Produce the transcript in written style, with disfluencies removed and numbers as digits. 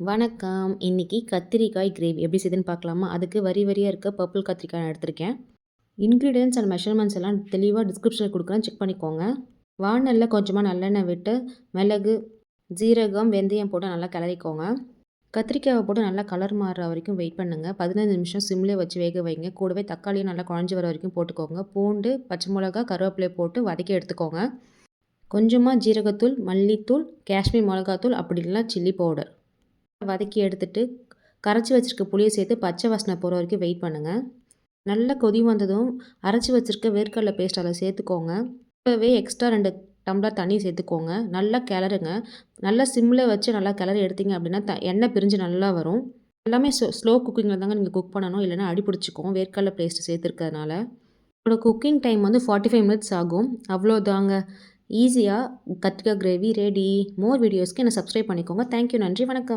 வணக்கம். இன்னைக்கு கத்திரிக்காய் கிரேவி எப்படி செய்யுதுன்னு பார்க்கலாமா? அதுக்கு வரி வரியா இருக்க பர்பிள் கத்திரிக்காய் நான் எடுத்திருக்கேன். இன்கிரீடியன்ட்ஸ் அண்ட் மெஷர்மெண்ட்ஸ் எல்லாம் தெளிவா டிஸ்கிரிப்ஷன்ல குடுக்குறேன். செக் பண்ணிக்கோங்க. வாணல்ல கொஞ்சமா நல்லெண்ணெய் விட்டு, மிளகு, ஜீரகம், வெந்தயம் போட்டு நல்லா கிளறிக்கோங்க. கத்திரிக்காவை போட்டு நல்லா கலர் மாறுற வரைக்கும் வெயிட் பண்ணுங்க. 15 நிமிஷம் சிம்லயே வச்சு வேக வைங்க. கூடவே தக்காளியும் நல்லா குழஞ்சு வர வரைக்கும் போட்டுக்கோங்க. பூண்டு, பச்சை மிளகா, கருவேப்பிலையை போட்டு வதக்கி எடுத்துக்கோங்க. கொஞ்சமா ஜீரகத்தூள், மல்லித்தூள், காஷ்மீர் மிளகாத்தூள் அப்படி இல்லைனா சில்லி பவுடர் வதக்கி எடுத்துட்டு, கரைச்சி வச்சிருக்க புளியை சேர்த்து பச்சை வாசனை போகிற வரைக்கும் வெயிட் பண்ணுங்கள். நல்லா கொதி வந்ததும் அரைச்சி வச்சிருக்க வேர்க்கடலை பேஸ்ட் அதில் சேர்த்துக்கோங்க. இப்போவே எக்ஸ்ட்ரா 2 டம்ளர் தண்ணி சேர்த்துக்கோங்க. நல்லா கிளறுங்க. நல்லா சிம்மில் வச்சு நல்லா கிளறி எடுத்தீங்க அப்படின்னா எண்ணெய் பிரிஞ்சு நல்லா வரும். எல்லாமே ஸ்லோ குக்கிங்கில் தாங்க நீங்கள் குக் பண்ணணும், இல்லைனா அடி பிடிச்சிக்கும் வேர்க்கடலை பேஸ்ட் சேர்த்துருக்கிறதுனால. உங்களோட குக்கிங் டைம் வந்து 45 மினிட்ஸ் ஆகும். அவ்வளோதாங்க. ஈஸியாக கத்திரிக்காய் கிரேவி ரெடி. மோர் வீடியோஸ்க்கு என்னை சப்ஸ்கிரைப் பண்ணிக்கோங்க. தேங்க்யூ. நன்றி. வணக்கம்.